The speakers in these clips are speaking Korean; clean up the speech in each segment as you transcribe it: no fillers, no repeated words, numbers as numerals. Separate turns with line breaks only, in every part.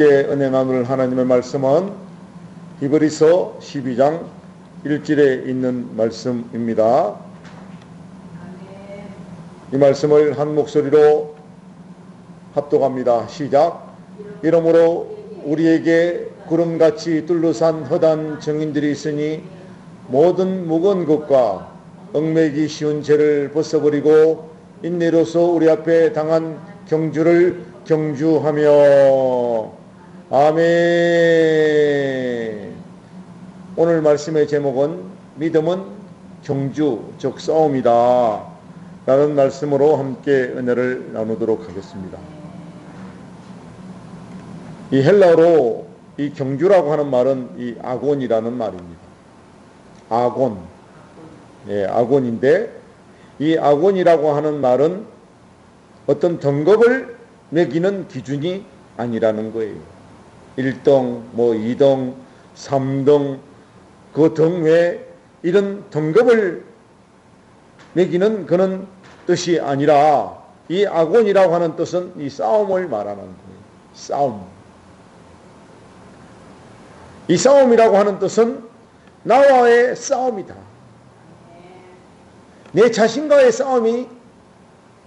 은혜 나눌 하나님의 말씀은 히브리서 12장 1절에 있는 말씀입니다. 이 말씀을 한 목소리로 합독합니다. 시작. 이러므로 우리에게 구름같이 둘러싼 허다한 정인들이 있으니 모든 무거운 것과 얽매기 쉬운 죄를 벗어버리고 인내로서 우리 앞에 당한 경주를 경주하며. 아멘. 오늘 말씀의 제목은 믿음은 경주, 즉 싸움이다 라는 말씀으로 함께 은혜를 나누도록 하겠습니다. 이 헬라어로 이 경주라고 하는 말은 이 아곤이라는 말입니다. 아곤. 예, 아곤인데 이 아곤이라고 하는 말은 어떤 등급을 매기는 기준이 아니라는 거예요. 1등, 2등, 3등, 그 등 외에 이런 등급을 매기는 그런 뜻이 아니라 이 아곤이라고 하는 뜻은 이 싸움을 말하는 거예요. 싸움. 이 싸움이라고 하는 뜻은 나와의 싸움이다. 내 자신과의 싸움이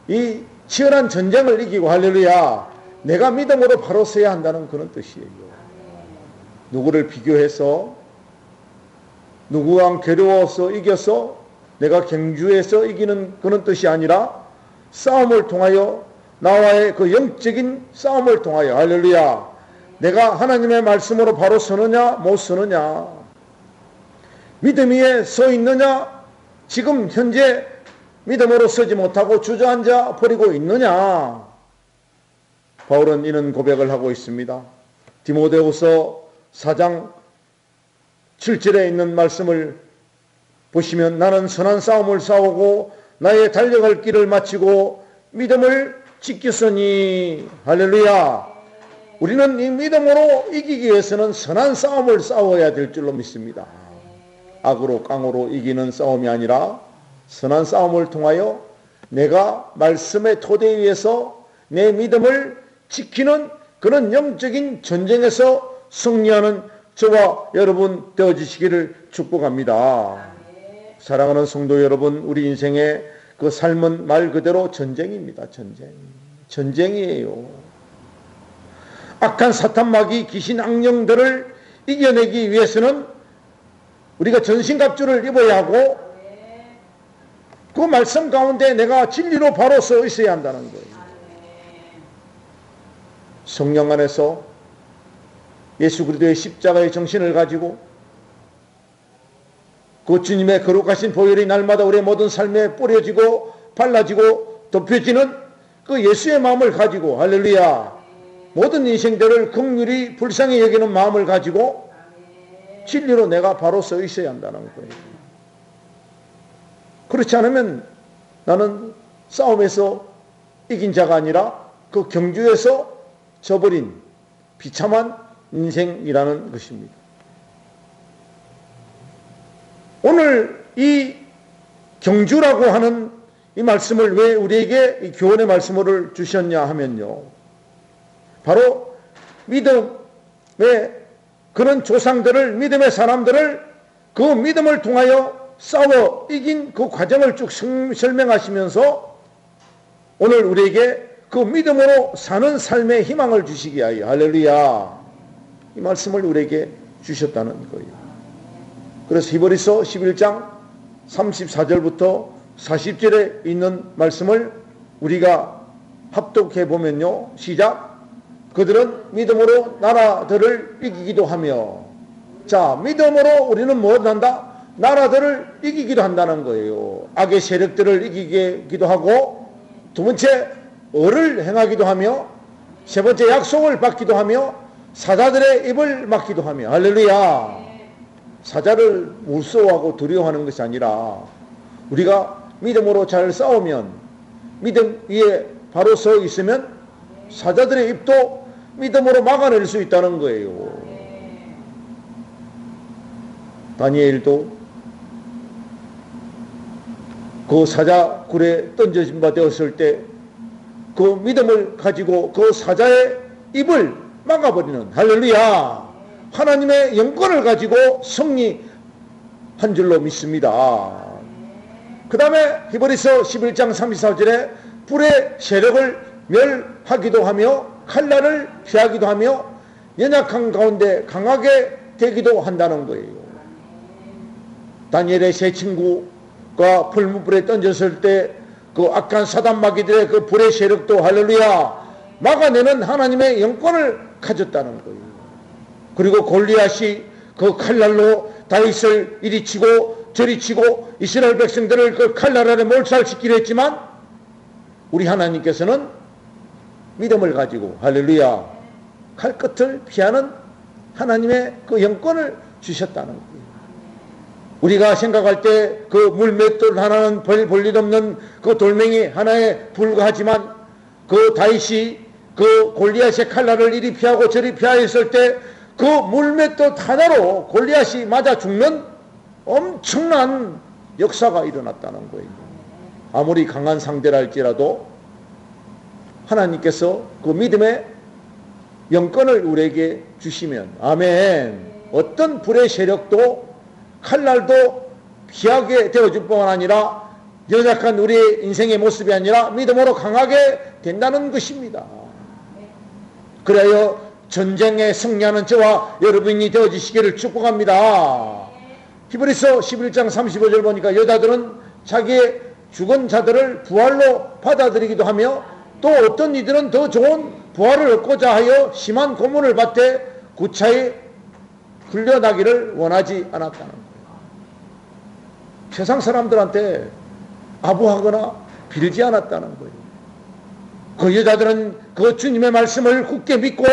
이 치열한 전쟁을 이기고 할렐루야. 내가 믿음으로 바로 서야 한다는 그런 뜻이에요. 누구를 비교해서 누구와 괴로워서 이겨서 내가 경주해서 이기는 그런 뜻이 아니라 싸움을 통하여 나와의 그 영적인 싸움을 통하여 할렐루야. 내가 하나님의 말씀으로 바로 서느냐 못 서느냐, 믿음 위에 서 있느냐, 지금 현재 믿음으로 서지 못하고 주저앉아 버리고 있느냐. 바울은 이런 고백을 하고 있습니다. 디모데후서 4장 7절에 있는 말씀을 보시면 나는 선한 싸움을 싸우고 나의 달려갈 길을 마치고 믿음을 지켰으니. 할렐루야. 우리는 이 믿음으로 이기기 위해서는 선한 싸움을 싸워야 될 줄로 믿습니다. 악으로 깡으로 이기는 싸움이 아니라 선한 싸움을 통하여 내가 말씀의 토대 위에서 내 믿음을 지키는 그런 영적인 전쟁에서 승리하는 저와 여러분 되어주시기를 축복합니다. 사랑하는 성도 여러분, 우리 인생의 그 삶은 말 그대로 전쟁입니다. 전쟁이에요. 악한 사탄 마귀 귀신 악령들을 이겨내기 위해서는 우리가 전신갑주를 입어야 하고 그 말씀 가운데 내가 진리로 바로 서 있어야 한다는 거예요. 성령 안에서 예수 그리스도의 십자가의 정신을 가지고 그 주님의 거룩하신 보혈이 날마다 우리의 모든 삶에 뿌려지고 발라지고 덮여지는 그 예수의 마음을 가지고 할렐루야. 모든 인생들을 긍휼히 불쌍히 여기는 마음을 가지고 진리로 내가 바로 서 있어야 한다는 거예요. 그렇지 않으면 나는 싸움에서 이긴 자가 아니라 그 경주에서 져버린 비참한 인생이라는 것입니다. 오늘 이 경주라고 하는 이 말씀을 왜 우리에게 이 교훈의 말씀을 주셨냐 하면요, 바로 믿음의 그런 조상들을, 믿음의 사람들을 그 믿음을 통하여 싸워 이긴 그 과정을 쭉 설명하시면서 오늘 우리에게 그 믿음으로 사는 삶의 희망을 주시기 위하여 할렐루야, 이 말씀을 우리에게 주셨다는 거예요. 그래서 히브리서 11장 34절부터 40절에 있는 말씀을 우리가 합독해 보면요, 시작. 그들은 믿음으로 나라들을 이기기도 하며. 자, 믿음으로 우리는 뭘 한다? 나라들을 이기기도 한다는 거예요. 악의 세력들을 이기기도 하고, 두 번째 을을 행하기도 하며, 세 번째 약속을 받기도 하며, 사자들의 입을 막기도 하며. 할렐루야. 사자를 무서워하고 두려워하는 것이 아니라 우리가 믿음으로 잘 싸우면, 믿음 위에 바로 서 있으면 사자들의 입도 믿음으로 막아낼 수 있다는 거예요. 다니엘도 그 사자 굴에 던져진 바 되었을 때 그 믿음을 가지고 그 사자의 입을 막아버리는, 할렐루야, 하나님의 영권을 가지고 승리한 줄로 믿습니다. 그 다음에 히브리서 11장 34절에 불의 세력을 멸하기도 하며 칼날을 피하기도 하며 연약한 가운데 강하게 되기도 한다는 거예요. 다니엘의 세 친구가 풀무불에 던졌을 때 그 악한 사단 마귀들의 그 불의 세력도 할렐루야 막아내는 하나님의 영권을 가졌다는 거예요. 그리고 골리앗이 그 칼날로 다윗을 이리 치고 저리 치고 이스라엘 백성들을 그 칼날 아래 몰살시키려 했지만 우리 하나님께서는 믿음을 가지고 할렐루야 칼끝을 피하는 하나님의 그 영권을 주셨다는 거예요. 우리가 생각할 때 그 물맷돌 하나는 볼일 없는 그 돌멩이 하나에 불과하지만 그 다윗이 그 골리앗의 칼날을 이리 피하고 저리 피하였을 때 그 물맷돌 하나로 골리앗이 맞아 죽는 엄청난 역사가 일어났다는 거예요. 아무리 강한 상대라 할지라도 하나님께서 그 믿음의 영권을 우리에게 주시면 아멘, 어떤 불의 세력도 칼날도 피하게 되어줄 뿐만 아니라 연약한 우리의 인생의 모습이 아니라 믿음으로 강하게 된다는 것입니다. 그래야 전쟁에 승리하는 저와 여러분이 되어주시기를 축복합니다. 히브리서 11장 35절 보니까 여자들은 자기의 죽은 자들을 부활로 받아들이기도 하며 또 어떤 이들은 더 좋은 부활을 얻고자 하여 심한 고문을 받되 구차히 풀려나기를 원하지 않았다는 거예요. 세상 사람들한테 아부하거나 빌지 않았다는 거예요. 그 여자들은 그 주님의 말씀을 굳게 믿고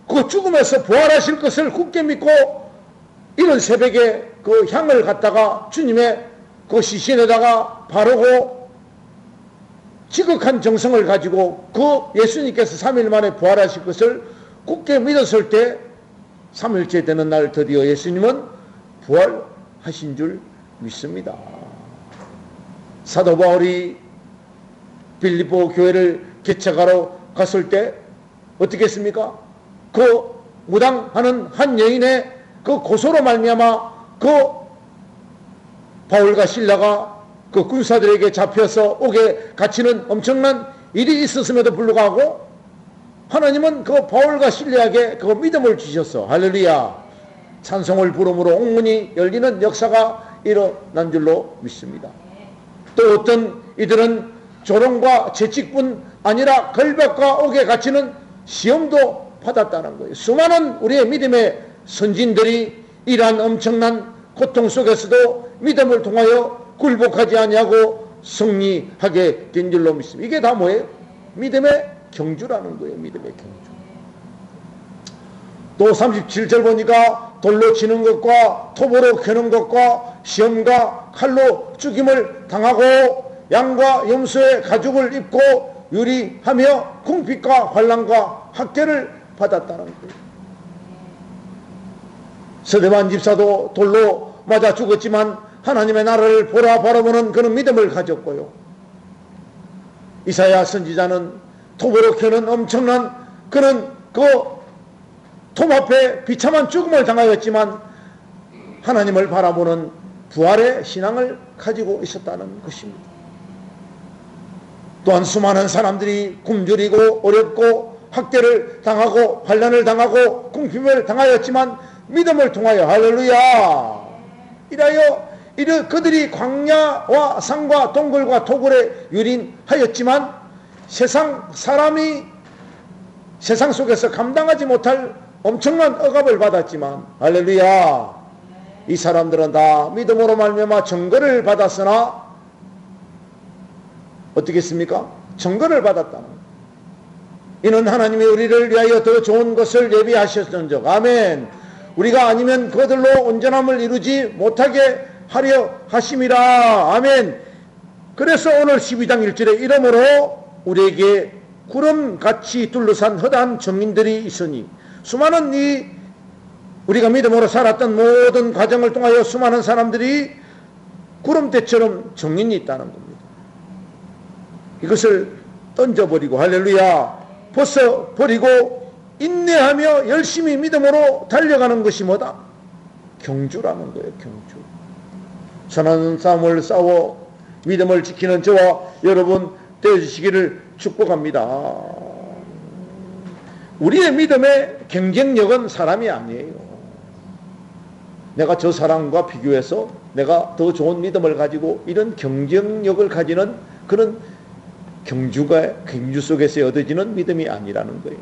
그 죽음에서 부활하실 것을 굳게 믿고 이런 새벽에 그 향을 갖다가 주님의 그 시신에다가 바르고 지극한 정성을 가지고 그 예수님께서 3일 만에 부활하실 것을 굳게 믿었을 때 3일째 되는 날 드디어 예수님은 부활하신 줄 믿습니다. 사도 바울이 빌립보 교회를 개척하러 갔을 때 어떻게 했습니까? 그 무당하는 한 여인의 그 고소로 말미암아 그 바울과 실라가 그 군사들에게 잡혀서 옥에 갇히는 엄청난 일이 있었음에도 불구하고 하나님은 그 바울과 실라에게 그 믿음을 주셨어. 할렐루야. 찬송을 부름으로 옥문이 열리는 역사가 일어난 줄로 믿습니다. 또 어떤 이들은 조롱과 채찍뿐 아니라 걸벽과 옥에 갇히는 시험도 받았다는 거예요. 수많은 우리의 믿음의 선진들이 이러한 엄청난 고통 속에서도 믿음을 통하여 굴복하지 아니하고 승리하게 된 줄로 믿습니다. 이게 다 뭐예요? 믿음의 경주라는 거예요. 믿음의 경주. 또 37절 보니까 돌로 치는 것과 톱으로 캐는 것과 시험과 칼로 죽임을 당하고 양과 염소의 가죽을 입고 유리하며 궁핍과 환난과 학대를 받았다는 거예요. 스데반 집사도 돌로 맞아 죽었지만 하나님의 나라를 보라 바라보는 그런 믿음을 가졌고요. 이사야 선지자는 톱으로 캐는 엄청난 그런 그 톱 앞에 비참한 죽음을 당하였지만 하나님을 바라보는 부활의 신앙을 가지고 있었다는 것입니다. 또한 수많은 사람들이 굶주리고 어렵고 학대를 당하고 환난을 당하고 궁핍을 당하였지만 믿음을 통하여 할렐루야 이라여 그들이 광야와 산과 동굴과 토굴에 유린하였지만 사람이 세상 속에서 감당하지 못할 엄청난 억압을 받았지만 할렐루야 이 사람들은 다 믿음으로 말미암아 증거를 받았으나 어떻게 했습니까? 증거를 받았다는 이는 하나님이 우리를 위하여 더 좋은 것을 예비하셨던즉 아멘. 우리가 아니면 그들로 온전함을 이루지 못하게 하려 하심이라 아멘. 그래서 오늘 12장 1절에 이러므로 우리에게 구름같이 둘러싼 허다한 증인들이 있으니 수많은 우리가 믿음으로 살았던 모든 과정을 통하여 수많은 사람들이 구름대처럼 증인이 있다는 겁니다. 이것을 던져버리고 할렐루야 벗어버리고 인내하며 열심히 믿음으로 달려가는 것이 뭐다? 경주라는 거예요. 경주. 선한 싸움을 싸워 믿음을 지키는 저와 여러분 되어주시기를 축복합니다. 우리의 믿음의 경쟁력은 사람이 아니에요. 내가 저 사람과 비교해서 내가 더 좋은 믿음을 가지고 이런 경쟁력을 가지는 그런 경주 속에서 얻어지는 믿음이 아니라는 거예요.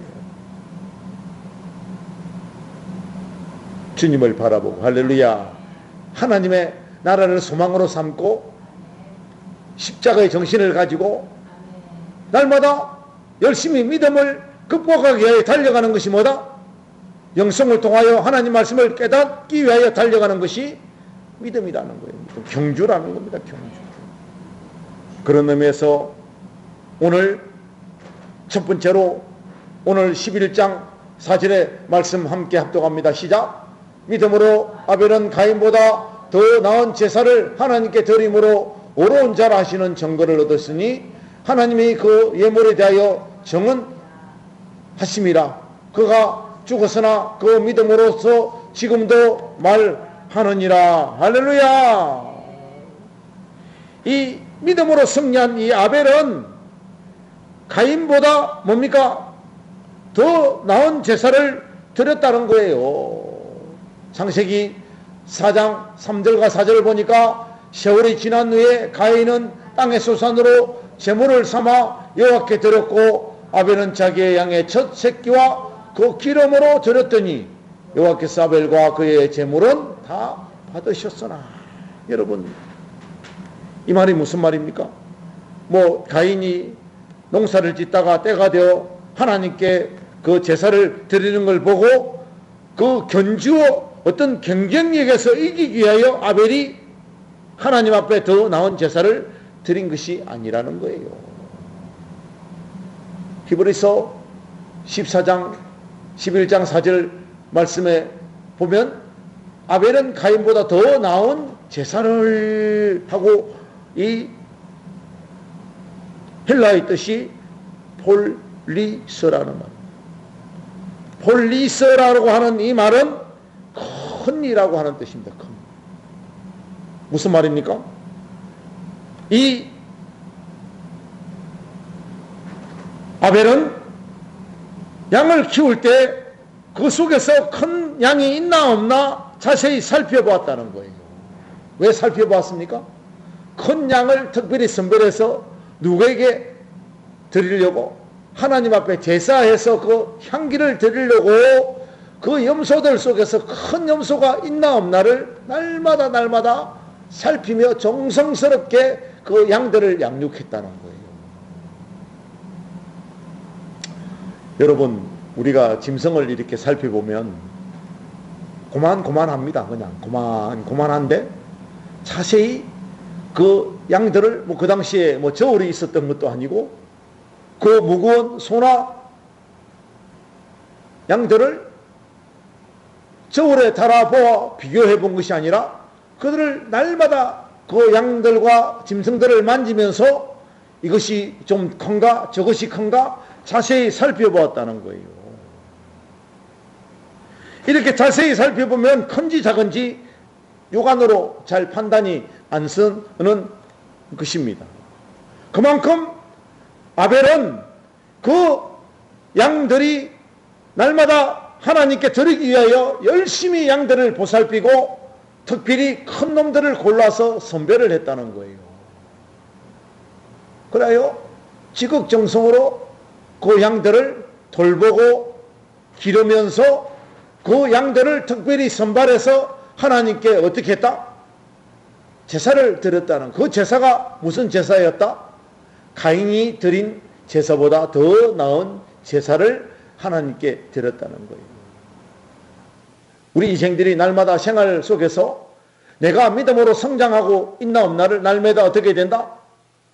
주님을 바라보고 할렐루야 하나님의 나라를 소망으로 삼고 십자가의 정신을 가지고 날마다 열심히 믿음을 극복하기 위하여 달려가는 것이 뭐다? 영성을 통하여 하나님 말씀을 깨닫기 위하여 달려가는 것이 믿음이라는 거예요. 경주라는 겁니다. 경주. 그런 의미에서 오늘 첫 번째로 오늘 11장 4절의 말씀 함께 합독합니다. 시작. 믿음으로 아벨은 가인보다 더 나은 제사를 하나님께 드림으로 어려운 자라 하시는 증거를 얻었으니 하나님이 그 예물에 대하여 정언하심이라. 그가 죽었으나 그 믿음으로서 지금도 말하느니라. 할렐루야. 이 믿음으로 승리한 이 아벨은 가인보다 뭡니까? 더 나은 제사를 드렸다는 거예요. 창세기 4장 3절과 4절을 보니까 세월이 지난 후에 가인은 땅의 소산으로 제물을 삼아 여호와께 드렸고 아벨은 자기의 양의 첫 새끼와 그 기름으로 드렸더니 여호와께서 아벨과 그의 제물은 다 받으셨으나. 여러분 이 말이 무슨 말입니까? 가인이 농사를 짓다가 때가 되어 하나님께 그 제사를 드리는 걸 보고 그 어떤 경쟁력에서 이기기 위하여 아벨이 하나님 앞에 더 나은 제사를 드린 것이 아니라는 거예요. 히브리서 14장 11장 4절 말씀에 보면 아벨은 가인보다 더 나은 제사를 하고 이 헬라의 뜻이 폴리서라는 말. 폴리서라고 하는 이 말은 큰 이라고 하는 뜻입니다. 큰. 무슨 말입니까? 이 아벨은 양을 키울 때 그 속에서 큰 양이 있나 없나 자세히 살펴보았다는 거예요. 왜 살펴보았습니까? 큰 양을 특별히 선별해서 누구에게 드리려고 하나님 앞에 제사해서 그 향기를 드리려고 그 염소들 속에서 큰 염소가 있나 없나를 날마다 살피며 정성스럽게 그 양들을 양육했다는 거예요. 여러분 우리가 짐승을 이렇게 살펴보면 고만고만합니다. 그냥 고만한데 자세히 그 양들을 그 당시에 저울이 있었던 것도 아니고 그 무거운 소나 양들을 저울에 달아보아 비교해 본 것이 아니라 그들을 날마다 그 양들과 짐승들을 만지면서 이것이 좀 큰가 저것이 큰가 자세히 살펴보았다는 거예요. 이렇게 자세히 살펴보면 큰지 작은지 육안으로 잘 판단이 안 서는 것입니다. 그만큼 아벨은 그 양들이 날마다 하나님께 드리기 위하여 열심히 양들을 보살피고 특별히 큰 놈들을 골라서 선별을 했다는 거예요. 그래요 지극정성으로 그 양들을 돌보고 기르면서 그 양들을 특별히 선발해서 하나님께 어떻게 했다? 제사를 드렸다는 그 제사가 무슨 제사였다? 가인이 드린 제사보다 더 나은 제사를 하나님께 드렸다는 거예요. 우리 인생들이 날마다 생활 속에서 내가 믿음으로 성장하고 있나 없나를 날마다 어떻게 된다?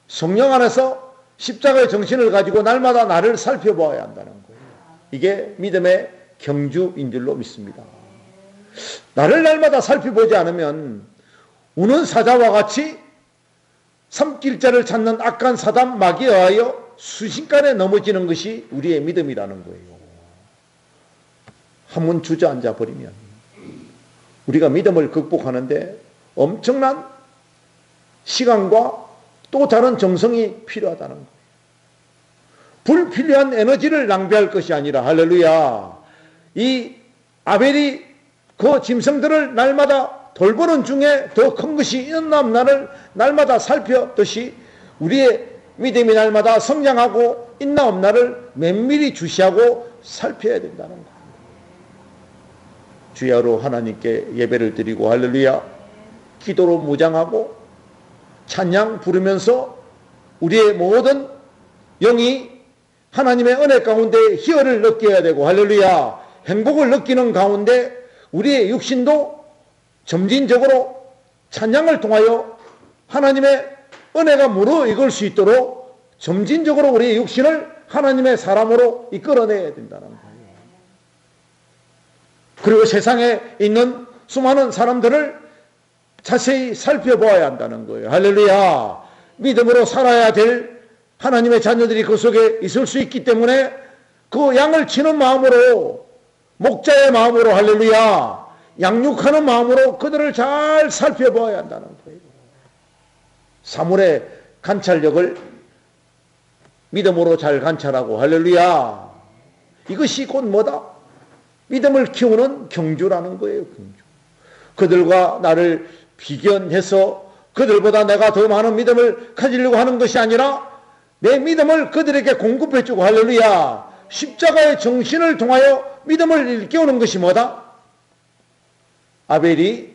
성령 안에서 십자가의 정신을 가지고 날마다 나를 살펴보아야 한다는 거예요. 이게 믿음의 경주인 줄로 믿습니다. 나를 날마다 살펴보지 않으면 우는 사자와 같이 삼킬자를 찾는 악한 사단 마귀에 의하여 순식간에 넘어지는 것이 우리의 믿음이라는 거예요. 한번 주저앉아 버리면 우리가 믿음을 극복하는데 엄청난 시간과 또 다른 정성이 필요하다는 거예요. 불필요한 에너지를 낭비할 것이 아니라, 할렐루야, 이 아벨이 그 짐승들을 날마다 돌보는 중에 더 큰 것이 있나 없나를 날마다 살펴듯이 우리의 믿음이 날마다 성장하고 있나 없나를 면밀히 주시하고 살펴야 된다는 거예요. 주야로 하나님께 예배를 드리고, 할렐루야, 기도로 무장하고 찬양 부르면서 우리의 모든 영이 하나님의 은혜 가운데 희열을 느껴야 되고, 할렐루야, 행복을 느끼는 가운데 우리의 육신도 점진적으로 찬양을 통하여 하나님의 은혜가 무르익을 수 있도록 점진적으로 우리의 육신을 하나님의 사람으로 이끌어내야 된다는 거예요. 그리고 세상에 있는 수많은 사람들을 자세히 살펴보아야 한다는 거예요. 할렐루야. 믿음으로 살아야 될 하나님의 자녀들이 그 속에 있을 수 있기 때문에 그 양을 치는 마음으로, 목자의 마음으로, 할렐루야, 양육하는 마음으로 그들을 잘 살펴보아야 한다는 거예요. 사물의 관찰력을 믿음으로 잘 관찰하고, 할렐루야, 이것이 곧 뭐다? 믿음을 키우는 경주라는 거예요. 경주. 그들과 나를 비견해서 그들보다 내가 더 많은 믿음을 가지려고 하는 것이 아니라 내 믿음을 그들에게 공급해주고, 할렐루야, 십자가의 정신을 통하여 믿음을 일깨우는 것이 뭐다? 아벨이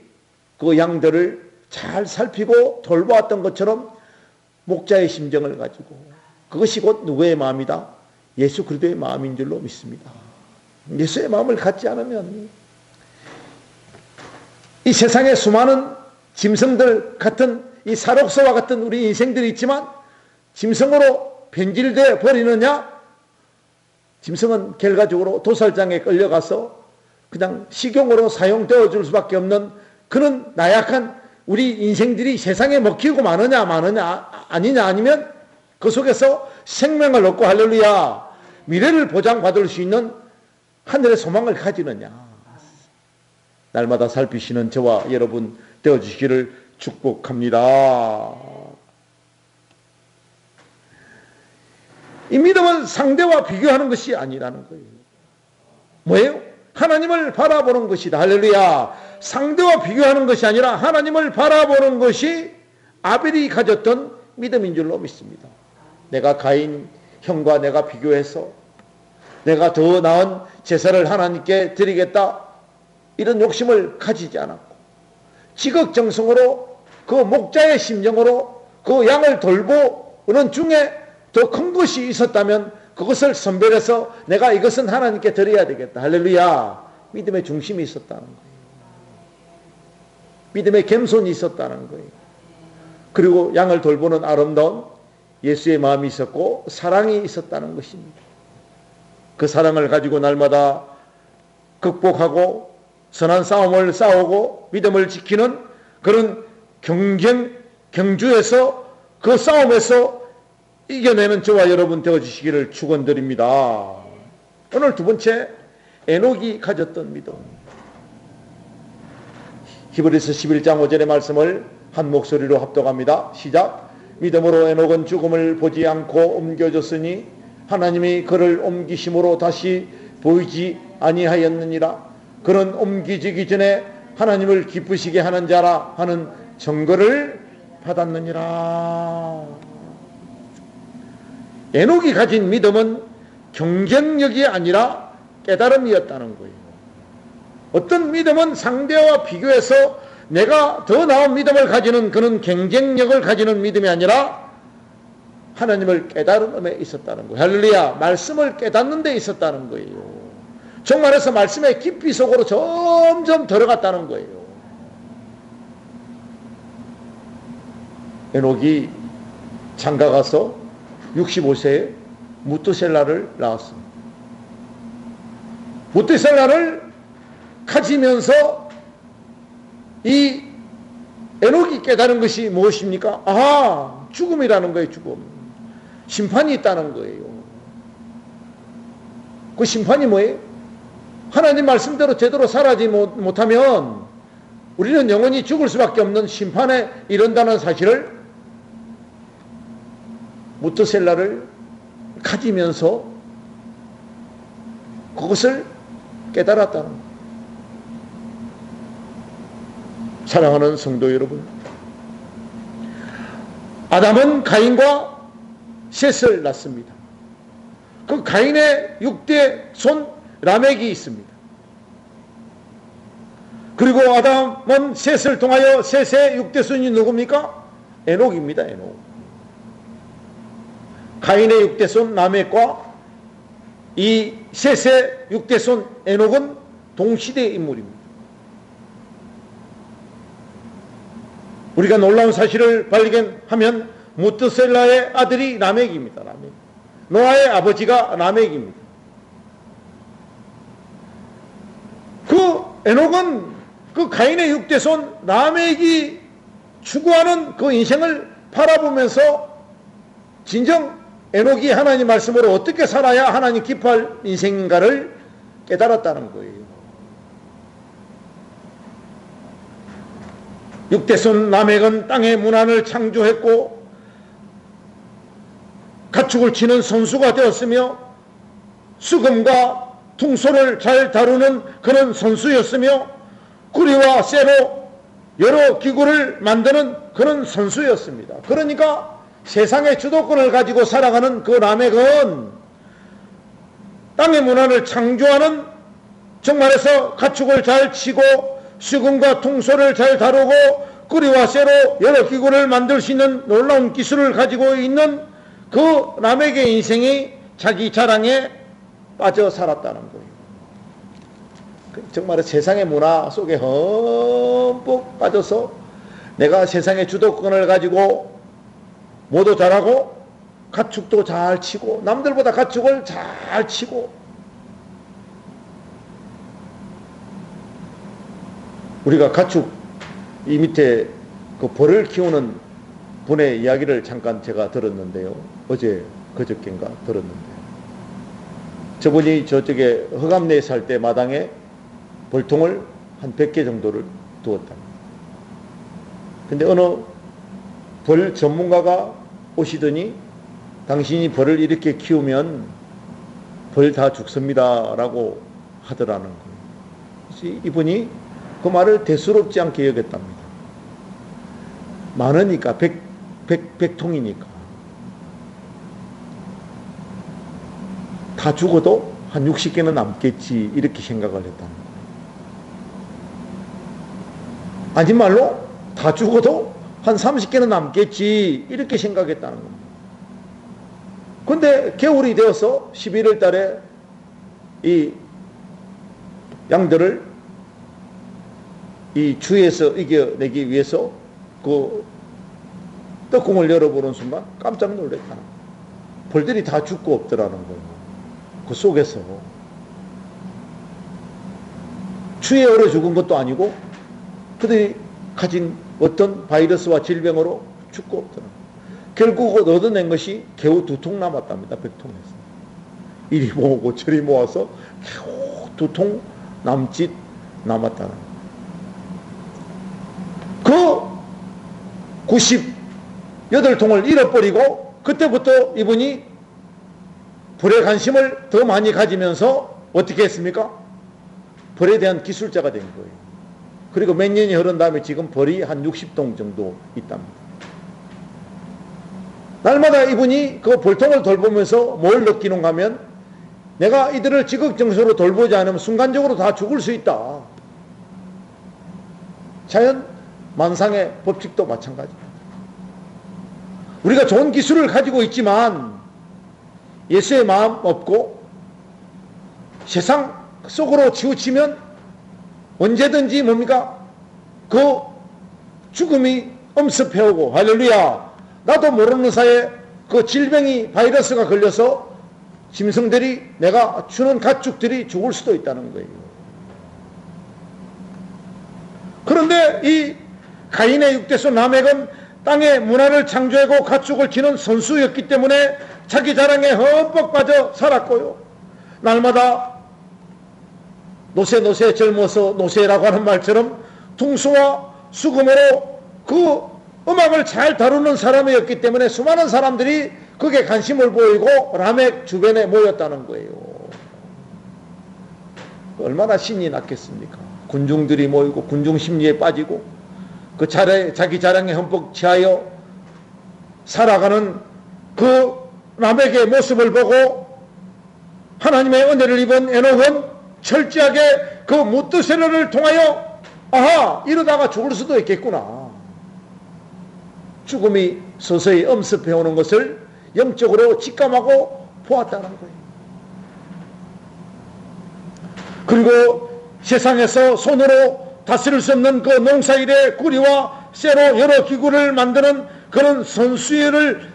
그 양들을 잘 살피고 돌보았던 것처럼 목자의 심정을 가지고, 그것이 곧 누구의 마음이다? 예수 그리스도의 마음인 줄로 믿습니다. 예수의 마음을 갖지 않으면 이 세상에 수많은 짐승들 같은, 이 사록서와 같은 우리 인생들이 있지만 짐승으로 변질되어 버리느냐? 짐승은 결과적으로 도살장에 끌려가서 그냥 식용으로 사용되어 줄 수밖에 없는 그런 나약한 우리 인생들이 세상에 먹히고 마느냐 아니냐, 아니면 그 속에서 생명을 얻고, 할렐루야, 미래를 보장받을 수 있는 하늘의 소망을 가지느냐. 날마다 살피시는 저와 여러분 되어주시기를 축복합니다. 이 믿음은 상대와 비교하는 것이 아니라는 거예요. 뭐예요? 하나님을 바라보는 것이다. 할렐루야. 상대와 비교하는 것이 아니라 하나님을 바라보는 것이 아벨이 가졌던 믿음인 줄로 믿습니다. 내가 가인 형과 내가 비교해서 내가 더 나은 제사를 하나님께 드리겠다, 이런 욕심을 가지지 않았고 지극정성으로 그 목자의 심정으로 그 양을 돌보는 중에 더 큰 것이 있었다면 그것을 선별해서 내가 이것은 하나님께 드려야 되겠다. 할렐루야. 믿음의 중심이 있었다는 거예요. 믿음의 겸손이 있었다는 거예요. 그리고 양을 돌보는 아름다운 예수의 마음이 있었고 사랑이 있었다는 것입니다. 그 사랑을 가지고 날마다 극복하고 선한 싸움을 싸우고 믿음을 지키는 그런 경주에서, 그 싸움에서 이겨내는 저와 여러분 되어주시기를 축원드립니다. 오늘 두 번째, 에녹이 가졌던 믿음. 히브리서 11장 5절의 말씀을 한 목소리로 합독합니다. 시작. 믿음으로 에녹은 죽음을 보지 않고 옮겨졌으니 하나님이 그를 옮기심으로 다시 보이지 아니하였느니라. 그는 옮기지기 전에 하나님을 기쁘시게 하는 자라 하는 증거를 받았느니라. 에녹이 가진 믿음은 경쟁력이 아니라 깨달음이었다는 거예요. 어떤 믿음은 상대와 비교해서 내가 더 나은 믿음을 가지는 그런 경쟁력을 가지는 믿음이 아니라 하나님을 깨달음에 있었다는 거예요. 할렐루야. 말씀을 깨닫는 데 있었다는 거예요. 정말해서 말씀의 깊이 속으로 점점 들어갔다는 거예요. 에녹이 장가가서 65세에 무뚜셀라를 낳았습니다. 무뚜셀라를 가지면서 이 에녹이 깨달은 것이 무엇입니까? 아, 죽음이라는 거예요. 죽음. 심판이 있다는 거예요. 그 심판이 뭐예요? 하나님 말씀대로 제대로 살아지 못하면 우리는 영원히 죽을 수밖에 없는 심판에 이른다는 사실을 무트셀라를 가지면서 그것을 깨달았다는 거예요. 사랑하는 성도 여러분, 아담은 가인과 셋을 낳습니다. 그 가인의 6대 손 라멕이 있습니다. 그리고 아담은 셋을 통하여 셋의 6대 손이 누굽니까? 에녹입니다. 에녹. 가인의 6대 손 라멕과 이 셋의 6대 손 에녹은 동시대의 인물입니다. 우리가 놀라운 사실을 발견하면 무트셀라의 아들이 라멕입니다. 라멕. 노아의 아버지가 라멕입니다. 그 에녹은 그 가인의 6대 손 라멕이 추구하는 그 인생을 바라보면서 진정 에녹이 하나님 말씀으로 어떻게 살아야 하나님 기뻐할 인생인가를 깨달았다는 거예요. 6대 손 라멕은 땅의 문화를 창조했고 가축을 치는 선수가 되었으며 수금과 퉁소를 잘 다루는 그런 선수였으며 구리와 쇠로 여러 기구를 만드는 그런 선수였습니다. 그러니까 세상의 주도권을 가지고 살아가는 그 라멕은 땅의 문화를 창조하는, 정말해서 가축을 잘 치고 수금과 퉁소를 잘 다루고 구리와 쇠로 여러 기구를 만들 수 있는 놀라운 기술을 가지고 있는 그 라멕의 인생이 자기 자랑에 빠져 살았다는 거예요. 정말 세상의 문화 속에 흠뻑 빠져서 내가 세상의 주도권을 가지고 모두 잘하고 가축도 잘 치고 남들보다 가축을 잘 치고, 우리가 가축 이 밑에 그 벌을 키우는 분의 이야기를 잠깐 제가 들었는데요. 어제 그저께인가 들었는데, 저분이 저쪽에 허감내에 살 때 마당에 벌통을 한 100개 정도를 두었답니다. 근데 어느 벌 전문가가 오시더니 당신이 벌을 이렇게 키우면 벌 다 죽습니다 라고 하더라는 거예요. 그래서 이분이 그 말을 대수롭지 않게 여겼답니다. 많으니까 100통이니까 다 죽어도 한 60개는 남겠지 이렇게 생각을 했다는 거예요. 아니 말로 다 죽어도 한 30개는 남겠지 이렇게 생각했다는 겁니다. 근데 겨울이 되어서 11월 달에 이 양들을 이 추위에서 이겨내기 위해서 그 떡궁을 열어보는 순간 깜짝 놀랐다. 벌들이 다 죽고 없더라는 거예요. 그 속에서 추위에 얼어 죽은 것도 아니고 그들이 가진 어떤 바이러스와 질병으로 죽고 없더라. 결국 얻어낸 것이 겨우 2통 남았답니다. 100통에서. 이리 모으고 저리 모아서 겨우 2통 남짓 남았다는 거예요. 그 98통을 잃어버리고 그때부터 이분이 벌에 관심을 더 많이 가지면서 어떻게 했습니까? 벌에 대한 기술자가 된 거예요. 그리고 몇 년이 흐른 다음에 지금 벌이 한 60통 정도 있답니다. 날마다 이분이 그 벌통을 돌보면서 뭘 느끼는가 하면 내가 이들을 지극정성으로 돌보지 않으면 순간적으로 다 죽을 수 있다. 자연 만상의 법칙도 마찬가지입니다. 우리가 좋은 기술을 가지고 있지만 예수의 마음 없고 세상 속으로 치우치면 언제든지 뭡니까? 그 죽음이 엄습해오고, 할렐루야, 나도 모르는 사이에 그 질병이 바이러스가 걸려서 짐승들이, 내가 주는 가축들이 죽을 수도 있다는 거예요. 그런데 이 가인의 6대손 라멕은 땅의 문화를 창조하고 가축을 치는 선수였기 때문에 자기 자랑에 흠뻑 빠져 살았고요. 날마다 노새 젊어서 노새라고 하는 말처럼 둥수와 수금으로 그 음악을 잘 다루는 사람이었기 때문에 수많은 사람들이 그게 관심을 보이고 라멕 주변에 모였다는 거예요. 얼마나 신이 났겠습니까? 군중들이 모이고 군중 심리에 빠지고 그 자기 자랑에 흠뻑 취하여 살아가는 그 라멕의 모습을 보고 하나님의 은혜를 입은 에녹은 철저하게 그 무드셀러를 통하여 아하, 이러다가 죽을 수도 있겠구나. 죽음이 서서히 엄습해 오는 것을 영적으로 직감하고 보았다는 거예요. 그리고 세상에서 손으로 다스릴 수 없는 그 농사일의 구리와 쇠로 여러 기구를 만드는 그런 선두를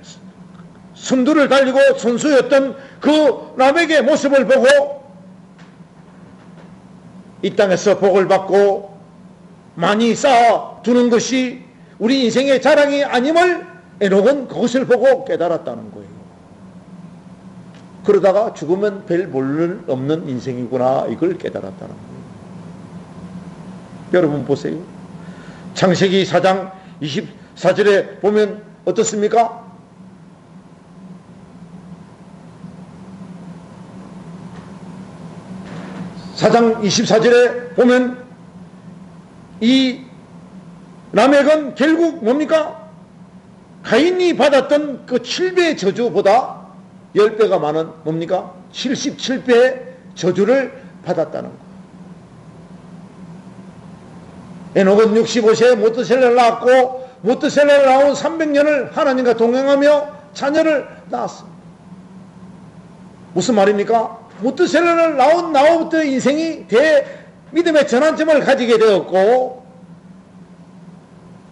달리고 선수였던 그 라멕의 모습을 보고 이 땅에서 복을 받고 많이 쌓아두는 것이 우리 인생의 자랑이 아님을 에녹은 그것을 보고 깨달았다는 거예요. 그러다가 죽으면 별 볼 없는 인생이구나, 이걸 깨달았다는 거예요. 여러분 보세요. 창세기 4장 24절에 보면 어떻습니까? 사장 24절에 보면 이 라멕은 결국 뭡니까? 가인이 받았던 그 7배의 저주보다 10배가 많은 뭡니까? 77배의 저주를 받았다는 거예요. 에녹은 65세에 무드셀라를 낳았고 무드셀라를 낳은 300년을 하나님과 동행하며 자녀를 낳았습니다. 무슨 말입니까? 무드셀라를 낳은 나후부터 인생이 믿음의 전환점을 가지게 되었고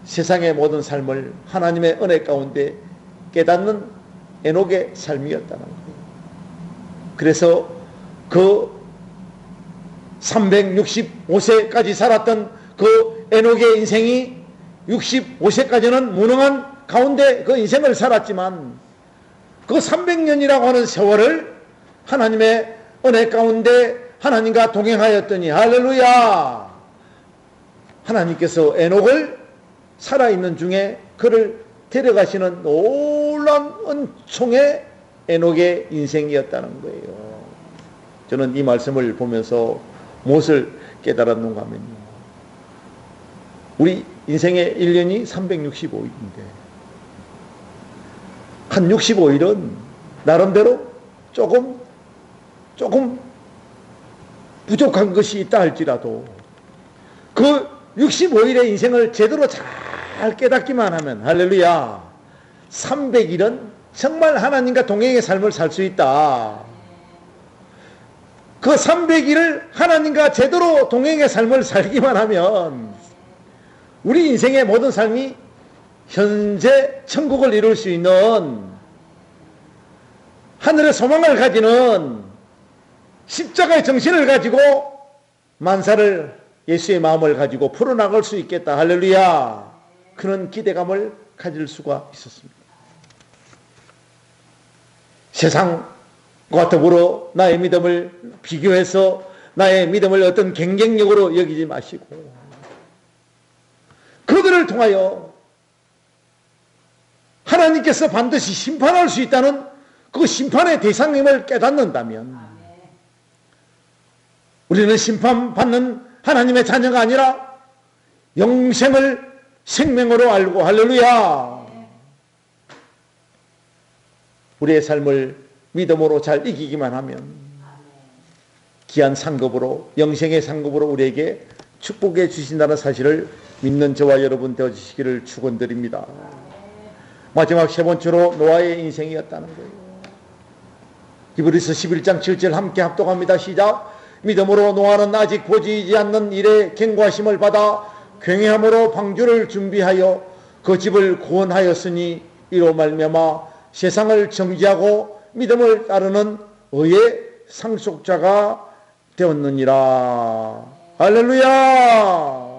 세상의 모든 삶을 하나님의 은혜 가운데 깨닫는 에녹의 삶이었다는 거예요. 그래서 그 365세까지 살았던 그 에녹의 인생이 65세까지는 무능한 가운데 그 인생을 살았지만 그 300년이라고 하는 세월을 하나님의 은혜 가운데 하나님과 동행하였더니 할렐루야, 하나님께서 에녹을 살아있는 중에 그를 데려가시는 놀라운 은총의 에녹의 인생이었다는 거예요. 저는 이 말씀을 보면서 무엇을 깨달았는가 하면요, 우리 인생의 1년이 365일인데 한 65일은 나름대로 조금 부족한 것이 있다 할지라도 그 65일의 인생을 제대로 잘 깨닫기만 하면 할렐루야, 300일은 정말 하나님과 동행의 삶을 살 수 있다. 그 300일을 하나님과 제대로 동행의 삶을 살기만 하면 우리 인생의 모든 삶이 현재 천국을 이룰 수 있는 하늘의 소망을 가지는 십자가의 정신을 가지고 만사를 예수의 마음을 가지고 풀어나갈 수 있겠다. 할렐루야. 그런 기대감을 가질 수가 있었습니다. 세상과 더불어 나의 믿음을 비교해서 나의 믿음을 어떤 경쟁력으로 여기지 마시고 그들을 통하여 하나님께서 반드시 심판할 수 있다는 그 심판의 대상임을 깨닫는다면 우리는 심판받는 하나님의 자녀가 아니라 영생을 생명으로 알고 할렐루야, 우리의 삶을 믿음으로 잘 이기기만 하면 귀한 상급으로, 영생의 상급으로 우리에게 축복해 주신다는 사실을 믿는 저와 여러분 되어주시기를 축원드립니다. 마지막 세 번째로 노아의 인생이었다는 거예요. 히브리서 11장 7절 함께 합독합니다. 시작. 믿음으로 노아는 아직 보이지 않는 일에 경고하심을 받아 굉해함으로 방주를 준비하여 그 집을 구원하였으니 이로 말미암아 세상을 정지하고 믿음을 따르는 의의 상속자가 되었느니라. 할렐루야.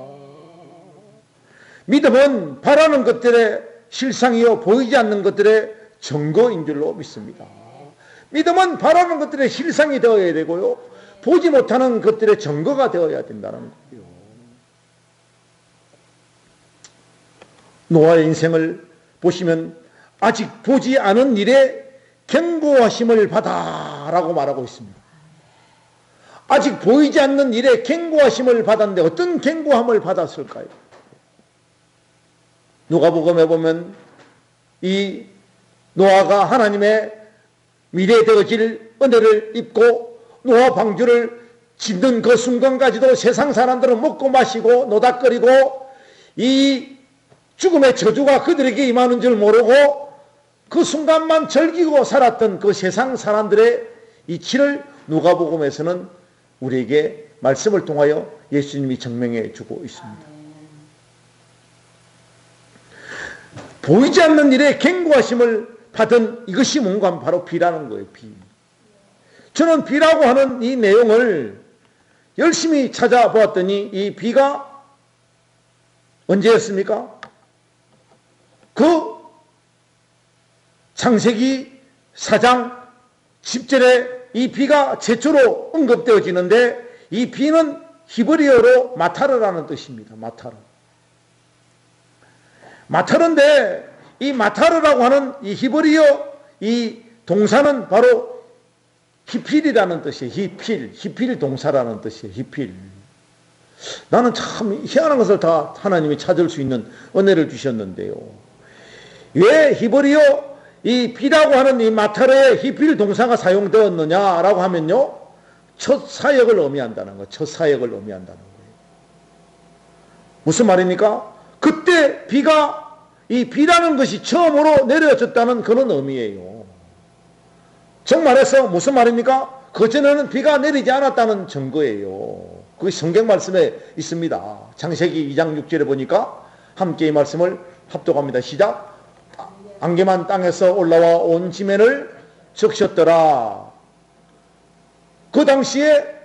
믿음은 바라는 것들의 실상이요 보이지 않는 것들의 증거인 줄로 믿습니다. 믿음은 바라는 것들의 실상이 되어야 되고요, 보지 못하는 것들의 증거가 되어야 된다는 거예요. 노아의 인생을 보시면 아직 보지 않은 일에 경고하심을 받아라고 말하고 있습니다. 아직 보이지 않는 일에 경고하심을 받았는데 어떤 경고함을 받았을까요? 누가복음에 보면 이 노아가 하나님의 미래에 되어질 은혜를 입고 노아 방주를 짓는 그 순간까지도 세상 사람들은 먹고 마시고 노닥거리고 이 죽음의 저주가 그들에게 임하는 줄 모르고 그 순간만 즐기고 살았던 그 세상 사람들의 이치를 누가복음에서는 우리에게 말씀을 통하여 예수님이 증명해 주고 있습니다. 보이지 않는 일에 경고하심을 받은 이것이 뭔가 하면 바로 비라는 거예요. 비. 저는 비라고 하는 이 내용을 열심히 찾아보았더니 이 비가 언제였습니까? 그 창세기 4장 10절에 이 비가 최초로 언급되어지는데 이 비는 히브리어로 마타르라는 뜻입니다. 마타르. 마타르인데 이 마타르라고 하는 이 히브리어 이 동사는 바로 히필이라는 뜻이에요. 히필 동사라는 뜻이에요. 히필. 나는 참 희한한 것을 다 하나님이 찾을 수 있는 은혜를 주셨는데요. 왜 히브리어 이 비라고 하는 이 마타르에 히필 동사가 사용되었느냐라고 하면요. 첫 사역을 의미한다는 거예요. 첫 사역을 의미한다는 거예요. 무슨 말입니까? 그때 비가 이 비라는 것이 처음으로 내려졌다는 그런 의미예요. 정말해서 무슨 말입니까? 그전에는 비가 내리지 않았다는 증거예요. 그게 성경 말씀에 있습니다. 창세기 2장 6절에 보니까 함께 이 말씀을 합독합니다. 시작. 안개만 땅에서 올라와 온 지면을 적셨더라. 그 당시에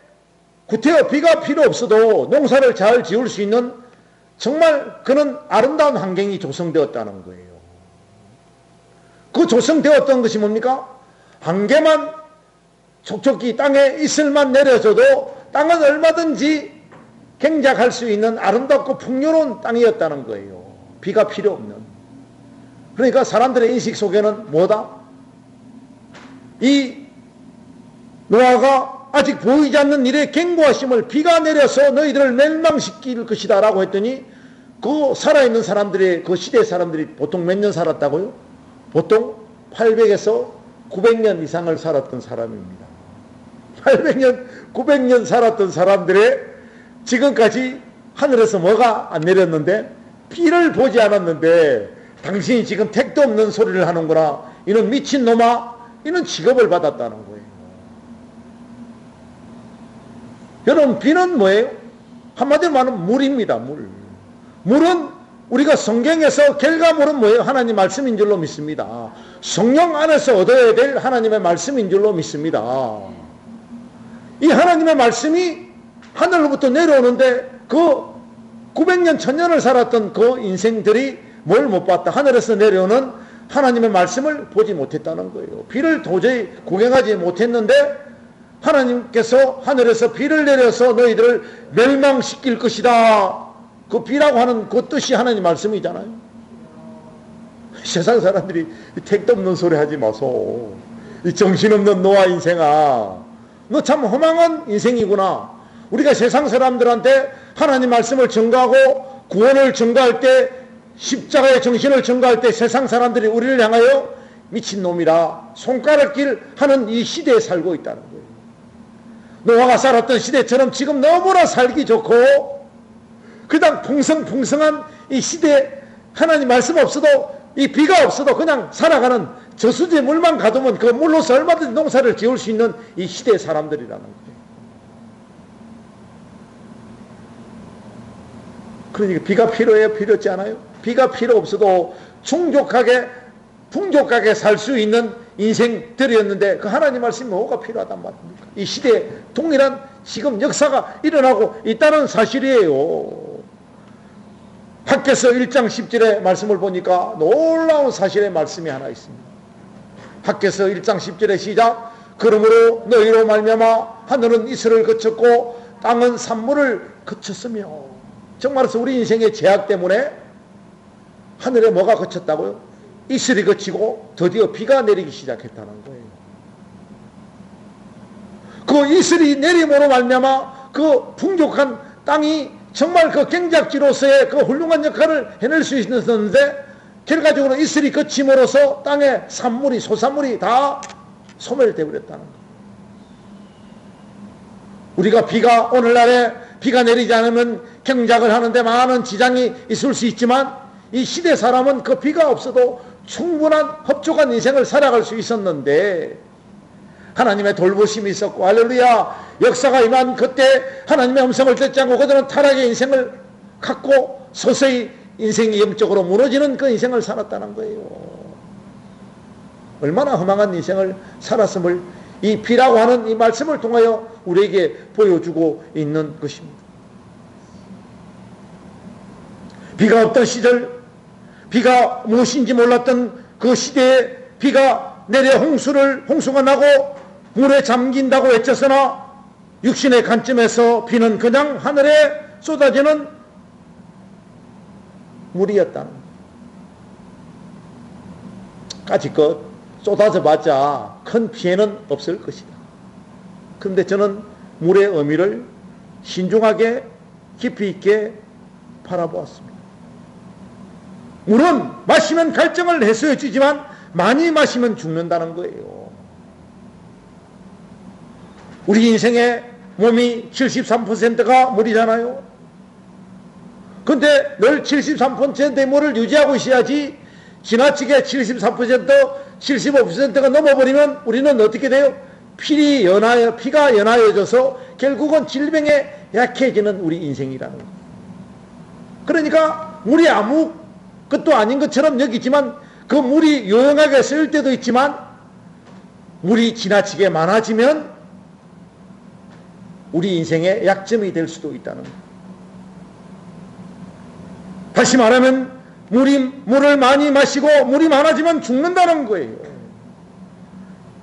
구태여 비가 필요 없어도 농사를 잘 지을 수 있는 정말 그런 아름다운 환경이 조성되었다는 거예요. 그 조성되었던 것이 뭡니까? 안개만 촉촉히 땅에 이슬만 내려줘도 땅은 얼마든지 경작할 수 있는 아름답고 풍요로운 땅이었다는 거예요. 비가 필요 없는. 그러니까 사람들의 인식 속에는 뭐다? 이 노아가 아직 보이지 않는 일에 경고하심을 비가 내려서 너희들을 멸망시킬 것이다 라고 했더니 그 살아있는 사람들의 그 시대 사람들이 보통 몇 년 살았다고요? 보통 800에서 900년 이상을 살았던 사람입니다. 800년, 900년 살았던 사람들의 지금까지 하늘에서 뭐가 안 내렸는데 비를 보지 않았는데 당신이 지금 택도 없는 소리를 하는구나. 이는 미친놈아. 이는 취급을 받았다는 거예요. 여러분 비는 뭐예요? 한마디로 말하면 물입니다. 물. 물은 우리가 성경에서 결과물은 뭐예요? 하나님 말씀인 줄로 믿습니다. 성령 안에서 얻어야 될 하나님의 말씀인 줄로 믿습니다. 이 하나님의 말씀이 하늘로부터 내려오는데 그 900년, 1000년을 살았던 그 인생들이 뭘 못 봤다? 하늘에서 내려오는 하나님의 말씀을 보지 못했다는 거예요. 비를 도저히 구경하지 못했는데 하나님께서 하늘에서 비를 내려서 너희들을 멸망시킬 것이다. 그 비라고 하는 그 뜻이 하나님 말씀이잖아요. 세상 사람들이 택도 없는 소리 하지 마소. 이 정신없는 노아 인생아. 너 참 허망한 인생이구나. 우리가 세상 사람들한테 하나님 말씀을 전가하고 구원을 전가할 때 십자가의 정신을 전가할 때 세상 사람들이 우리를 향하여 미친놈이라 손가락질 하는 이 시대에 살고 있다는 거예요. 노아가 살았던 시대처럼 지금 너무나 살기 좋고 그냥 풍성풍성한 이 시대에 하나님 말씀 없어도 이 비가 없어도 그냥 살아가는 저수지에 물만 가두면 그 물로서 얼마든지 농사를 지을 수 있는 이 시대의 사람들이라는 거예요. 그러니까 비가 필요해요? 필요 없지 않아요? 비가 필요 없어도 풍족하게 살 수 있는 인생들이었는데 그 하나님 말씀이 뭐가 필요하단 말입니까? 이 시대에 동일한 지금 역사가 일어나고 있다는 사실이에요. 학개서 1장 10절의 말씀을 보니까 놀라운 사실의 말씀이 하나 있습니다. 학개서 1장 10절의 시작. 그러므로 너희로 말미암아 하늘은 이슬을 거쳤고 땅은 산물을 거쳤으며. 정말로서 우리 인생의 죄악 때문에 하늘에 뭐가 거쳤다고요? 이슬이 거치고 드디어 비가 내리기 시작했다는 거예요. 그 이슬이 내림으로 말미암아 그 풍족한 땅이 정말 그 경작지로서의 그 훌륭한 역할을 해낼 수 있었는데, 결과적으로 이슬이 거침으로써 땅의 산물이, 소산물이 다 소멸되어 버렸다는 거예요. 우리가 비가 오늘날에 비가 내리지 않으면 경작을 하는데 많은 지장이 있을 수 있지만, 이 시대 사람은 그 비가 없어도 충분한 흡족한 인생을 살아갈 수 있었는데, 하나님의 돌보심이 있었고 할렐루야 역사가 임한 그때 하나님의 음성을 듣지 않고 그들은 타락의 인생을 갖고 서서히 인생이 영적으로 무너지는 그 인생을 살았다는 거예요. 얼마나 허망한 인생을 살았음을 이 비라고 하는 이 말씀을 통하여 우리에게 보여주고 있는 것입니다. 비가 없던 시절, 비가 무엇인지 몰랐던 그 시대에 비가 내려 홍수가 나고 물에 잠긴다고 외쳤으나 육신의 관점에서 비는 그냥 하늘에 쏟아지는 물이었다는 거예요. 까짓것 쏟아져 봤자 큰 피해는 없을 것이다. 그런데 저는 물의 의미를 신중하게 깊이 있게 바라보았습니다. 물은 마시면 갈증을 해소해 주지만 많이 마시면 죽는다는 거예요. 우리 인생의 몸이 73%가 물이잖아요. 근데 늘 73%의 물을 유지하고 있어야지, 지나치게 73%, 75%가 넘어버리면 우리는 어떻게 돼요? 피가 연하여져서 결국은 질병에 약해지는 우리 인생이라는 거예요. 그러니까 물이 아무것도 아닌 것처럼 여기지만, 그 물이 요용하게 쓰일 때도 있지만, 물이 지나치게 많아지면 우리 인생의 약점이 될 수도 있다는 거예요. 다시 말하면 물을 많이 마시고 물이 많아지면 죽는다는 거예요.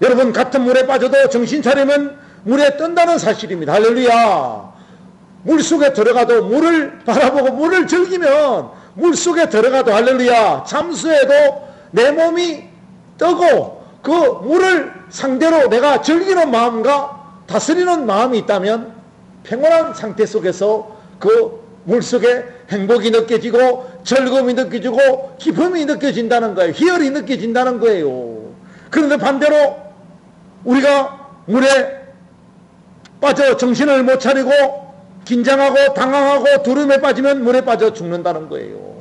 여러분, 같은 물에 빠져도 정신 차리면 물에 뜬다는 사실입니다. 할렐루야. 물속에 들어가도 물을 바라보고 물을 즐기면, 물속에 들어가도 할렐루야 잠수해도 내 몸이 뜨고 그 물을 상대로 내가 즐기는 마음과 다스리는 마음이 있다면 평온한 상태 속에서 그 물속에 행복이 느껴지고 즐거움이 느껴지고 기쁨이 느껴진다는 거예요. 희열이 느껴진다는 거예요. 그런데 반대로 우리가 물에 빠져 정신을 못 차리고 긴장하고 당황하고 두려움에 빠지면 물에 빠져 죽는다는 거예요.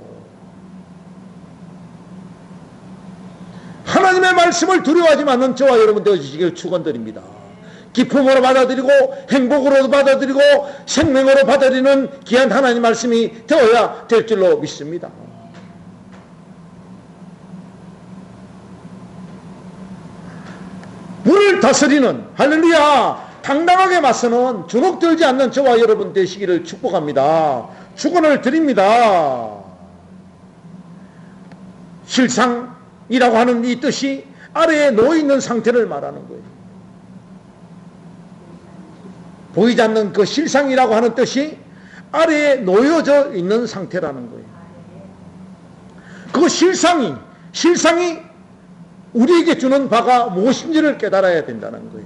하나님의 말씀을 두려워하지 않는 저와 여러분 되어주시길 축원드립니다. 기쁨으로 받아들이고 행복으로 받아들이고 생명으로 받아들이는 귀한 하나님 말씀이 되어야 될 줄로 믿습니다. 물을 다스리는 할렐루야 당당하게 맞서는 주눅들지 않는 저와 여러분 되시기를 축복합니다. 축원을 드립니다. 실상이라고 하는 이 뜻이 아래에 놓여있는 상태를 말하는 거예요. 보이지 않는 그 실상이라고 하는 뜻이 아래에 놓여져 있는 상태라는 거예요. 그 실상이 우리에게 주는 바가 무엇인지를 깨달아야 된다는 거예요.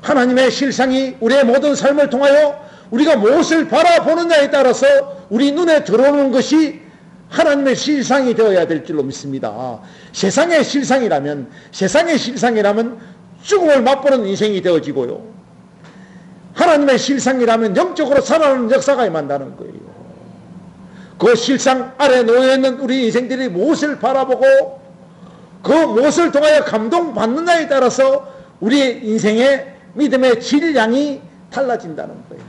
하나님의 실상이 우리의 모든 삶을 통하여 우리가 무엇을 바라보느냐에 따라서 우리 눈에 들어오는 것이 하나님의 실상이 되어야 될 줄로 믿습니다. 세상의 실상이라면 죽음을 맛보는 인생이 되어지고요. 하나님의 실상이라면 영적으로 살아가는 역사가 임한다는 거예요. 그 실상 아래 놓여있는 우리 인생들이 무엇을 바라보고 그 무엇을 통하여 감동받느냐에 따라서 우리의 인생의 믿음의 질량이 달라진다는 거예요.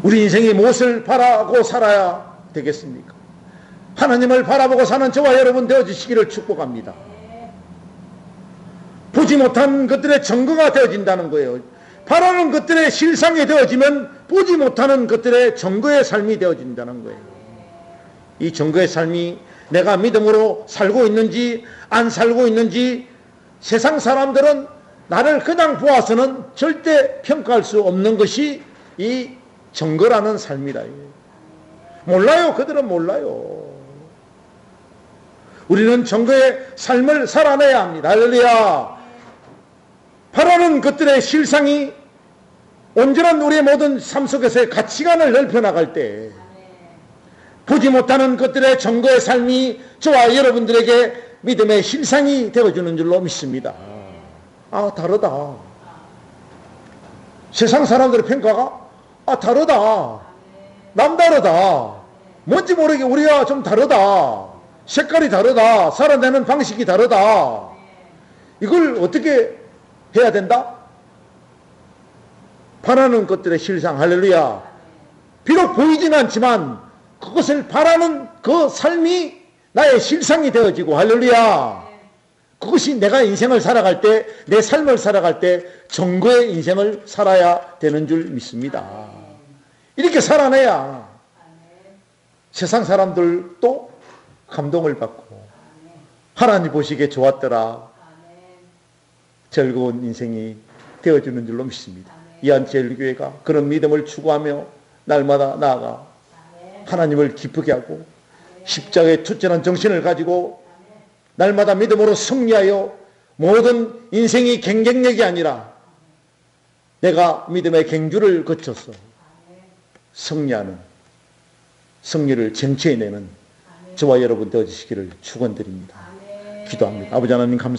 우리 인생이 무엇을 바라고 살아야 되겠습니까? 하나님을 바라보고 사는 저와 여러분 되어주시기를 축복합니다. 보지 못한 것들의 증거가 되어진다는 거예요. 바라는 것들의 실상이 되어지면 보지 못하는 것들의 증거의 삶이 되어진다는 거예요. 이 증거의 삶이 내가 믿음으로 살고 있는지 안 살고 있는지 세상 사람들은 나를 그냥 보아서는 절대 평가할 수 없는 것이 이 정거라는 삶이다. 몰라요. 그들은 몰라요. 우리는 정거의 삶을 살아내야 합니다. 할렐루야. 바라는 것들의 실상이 온전한 우리의 모든 삶 속에서의 가치관을 넓혀나갈 때 보지 못하는 것들의 정거의 삶이 저와 여러분들에게 믿음의 실상이 되어주는 줄로 믿습니다. 아, 다르다. 세상 사람들의 평가가 다르다. 남다르다. 뭔지 모르게 우리가 좀 다르다. 색깔이 다르다. 살아내는 방식이 다르다. 이걸 어떻게 해야 된다? 바라는 것들의 실상. 할렐루야. 비록 보이지는 않지만 그것을 바라는 그 삶이 나의 실상이 되어지고, 할렐루야. 그것이 내가 인생을 살아갈 때, 내 삶을 살아갈 때 정거의 인생을 살아야 되는 줄 믿습니다. 이렇게 살아내야 세상 사람들도 감동을 받고 하나님 보시기에 좋았더라, 즐거운 인생이 되어주는 줄로 믿습니다. 이한제일교회가 그런 믿음을 추구하며 날마다 나아가 하나님을 기쁘게 하고 십자가의 투철한 정신을 가지고 날마다 믿음으로 승리하여 모든 인생이 경쟁력이 아니라 내가 믿음의 경주를 거쳐서 승리하는, 승리를 쟁취해내는 저와 여러분 되어주시기를 축원드립니다. 기도합니다. 아버지 하나님 감사합니다.